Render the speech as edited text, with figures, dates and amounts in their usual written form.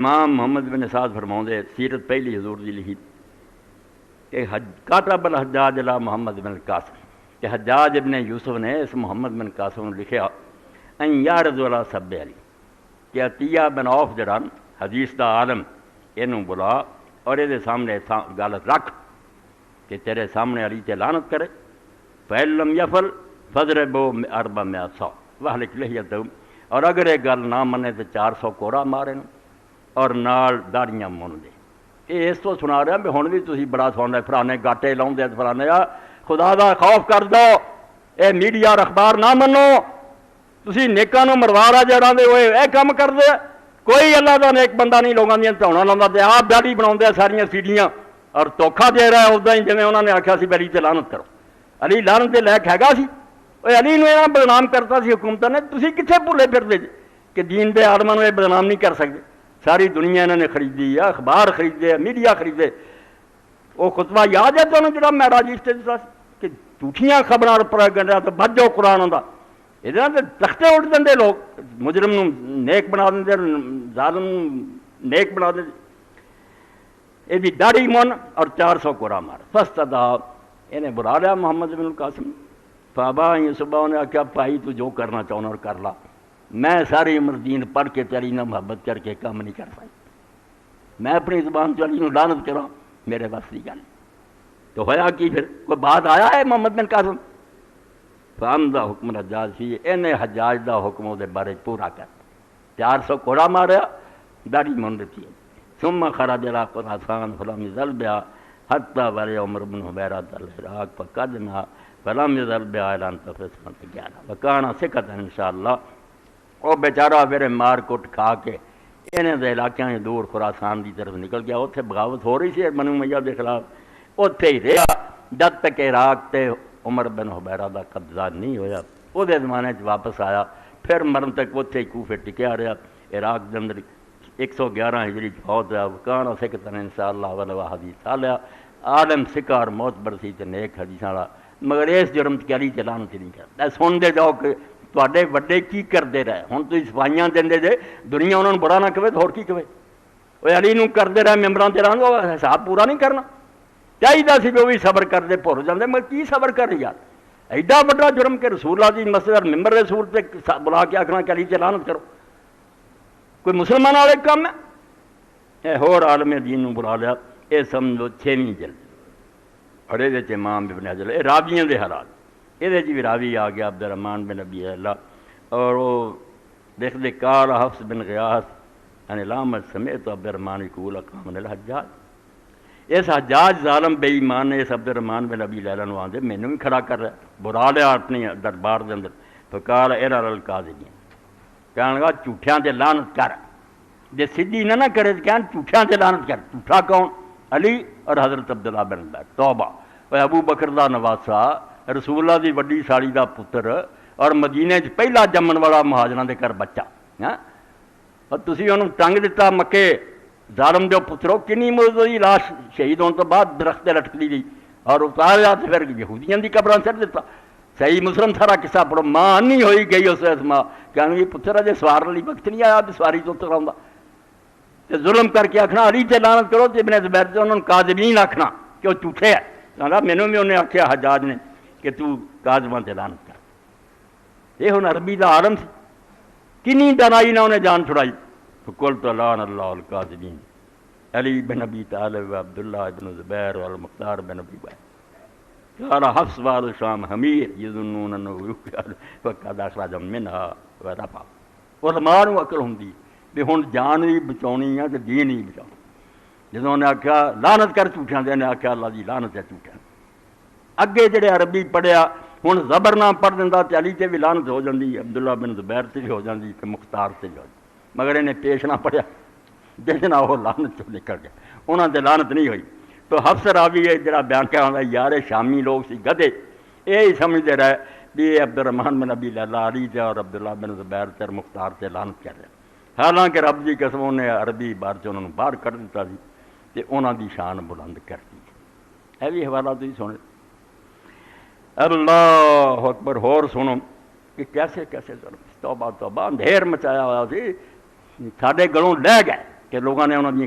امام محمد بن سعد فرماؤندے سیرت پہلی حضور دی لکھی کہ کاتب الحجاج علی محمد بن القاسم کہ حجاج ابن یوسف نے اس محمد بن قاسم نے لکھیا ان یارض علی سب علی کہ عطیہ بن عوف جڑا حدیث دا عالم اینوں بلا اور یہ سامنے غلط رکھ کہ تیرے سامنے علی تے لعنت کرے فَإِن لَمْ يَفْعَلْ فَاضْرِبْهُ 400 وَأَهْلِكْ لِحْيَتَهُ اور اگر یہ گل نہ منے تو 400 کوڑا مارے اور نال داڑیاں من دے. یہ اس تو سنا رہا بھی ہن بھی تسی بڑا سننا فلانے گاٹے لاؤندے فلانے خدا دا خوف کر دو اے میڈیا اور اخبار نہ منو تسی نیکاں نوں مروا رہا جڑاں دے ہوئے اے کم کر دے کوئی اللہ دا نیک بندہ نہیں لوگاں دیاں دھونا لاوندا تے آپ داڑھی بناوندے ساریاں سیڑیاں اور دھوکھا دے رہا ہے اُداں ہی جویں انہاں نے آکھیا سی علی تے لعنت کرو. علی لعنت دے لائق ہیگا سی اوے علی نوں انہاں بدنام کرتا سی حکومتاں نے تسی کتھے بھولے پھردے جے کہ دین دے عالماں نوں یہ بدنام نہیں کر سکدے. ساری دنیا انہوں نے خریدی ہے اخبار خریدے میڈیا خریدے. وہ خطبہ یاد ہے تمہیں جڑا معراج تے دتا کہ جھوٹیاں خبراں پروپیگنڈا تو بچ جاؤ قرآن آندا یہ تختے اٹھ دیں لوگ مجرم نوں نیک بنا دیں ظالم نیک بنا دیں. یہ داڑھی من اور 400 کوڑا مار فاستدعا انہیں بلا لیا محمد بن القاسم فابا صبح نے آخیا بھائی تو جو کرنا چاہنا اور کر لا میں ساری عمر دین پڑھ کے تیری نہ محبت کر کے کام نہیں کر سکتا. میں اپنی زبان چلی نوں لعنت کراں میرے بس کی گل. تو ہویا کی پھر کوئی بات آیا ہے محمد بن قاسم فہم دا حکم حجاج سی انہیں حجاج دا حکم وہ بارے پورا کر 400 کوڑا ماریا داڑھی من دیتی ہے. ثم خرج الى خراسان فلم يزل بها حتى ولي عمر بن حبيرة العراق فقدنا فلم يزل بها الى ان تفسنا تجانا وكان ثقة ان شاء الله. وہ بیچارہ پھر مار کٹ کھا کے انہیں دے علاقے دور خراسان دی طرف نکل گیا. اتنے بغاوت ہو رہی سی بنو امیہ دے خلاف اتنے ہی رہا جب تک عراق تے عمر بن حبیرہ دا قبضہ نہیں ہویا. وہ دے زمانے واپس آیا پھر مرن تک اتنے ہی کوفے ٹکیا رہا. عراق دے اندر 111 ہجری فوت ہوا. وکانا سکتن انشاءاللہ ولو حدیث آلیا عالم سکہ اور معتبر سی تے نیک حدیث والا مگر اس جرم تے علی تے لعنت نہیں کرتا. سن دے جاؤ کہ تواڈے وڈے کی کرتے رہے ہن تسی صفائیاں دیندے جے دنیا انہاں نوں برا نہ کہے تو ہور کی کہے. وہ علی نوں کرتے رہے ممبراں تے رہن وہ حساب پورا نہیں کرنا چاہیے سی کہ وہ بھی صبر کرتے بھول جاندے. مگر کی صبر کر یار ایڈا بڑا جرم کہ رسول اللہ دی مسجد اور ممبر رسول تے بلا کے آکھنا کہ علی تے لعنت کرو کوئی مسلمان والے کام ہے. اے ہور عالم دین نوں بلا لیا. اے سمجھو 6ویں جلد اور یہ امام ابن حجر اے راویاں دے حالات یہ بھی راوی آ گیا عبد الرحمن بن ابی اللہ اور وہ دیکھ دے قال حفص بن غیاث یعنی لامت سمیت عبد الرحمن یقول اقام الحجاج. اس حجاج ظالم بے ایمان نے اس عبد الرحمن بن ابی لیلہ نو آندے مینوں بھی کھڑا کر رہا برا لیا اپنی دربار دے اندر. فقال ارر القاذبین کہنے لگا جھوٹیاں تے لعنت کر جے سیدھی نہ کرے تو کہن جھوٹیاں تے لعنت کر. جھوٹا کون علی اور حضرت عبداللہ بن زبیر. توبہ ابو بکر دا نواسا رسول اللہ دی وڈی سالی دا پتر اور مدینے چ پہلا جمن والا مہاجراں دے گھر بچہ اور تسی انہوں ٹنگ دیتا مکے ظالم دیو پترو کنی موضوعی لاش شہید ہونے تو بعد درخت لٹکتی گئی اور اتاریا تو پھر یہودیاں دی قبراں سر دیتا. صحیح مسلم سارا قصہ پڑھو ماں نہیں ہوئی گئی اس ماں کہنے یہ پتر اجے سوار والی وقت نہیں آیا تو سواری تو اتر آؤں تے ظلم کر کے آکھنا علی تے لعنت کرو تے ابن زبیر تے انہوں کاذبین آکھنا کہ وہ جھوٹے ہے. کہا مینوں بھی انہیں آکھیا حجاج نے کہ تو کاذباں تے لعنت کر. یہ ہن عربی دا عالم سی کنی دانائی نہ انہیں جان چھڑائی. فقلت لعن اللہ الکاذبین علی بن ابی طالب عبداللہ بن زبیر والمختار بن ابی بکر. قال حفص والشام حمیر یظنون انه یقال وقد اخرجهم منها ورفع. علماء نوں عقل ہوندی بھی ہن جان بھی بچاؤنی ہے تے دین بھی بچاؤنا. جدوں نے آکھیا لعنت کر جھوٹیاں دے نے آکھیا اللہ دی لعنت ہے جھوٹیاں. اگے جڑے عربی پڑھیا ہن زبر نہ پڑھ دیندا تے علی تے بھی لعنت ہو جاندی عبداللہ بن زبیر تے بھی ہو جاندی تے مختار تے بھی ہو جاندی. مگر انہیں پیش نہ پڑھیا جس نہ وہ لعنت چوں نکل گیا انہاں تے لعنت نہیں ہوئی. تو حفص راوی ہے جڑا بیان کیا ہوندا یار شامی لوگ سی گدے یہی سمجھتے رہے بھی عبد الرحمن بن ابی لیلہ علی تے اور عبداللہ بن زبیر تے مختار تے لعنت کر رہے. حالانکہ رب دی قسم انہیں عربی بار چ انہوں باہر کر دیتا سی تے انہاں دی شان بلند کرتی. اے بھی حوالہ تسی سن اللہ اکبر. ہور سنو کہ کیسے کیسے ظلم توبہ توبہ اندھیر مچایا ہوا سی ساڈے گلوں لے گئے کہ لوگوں نے انہوں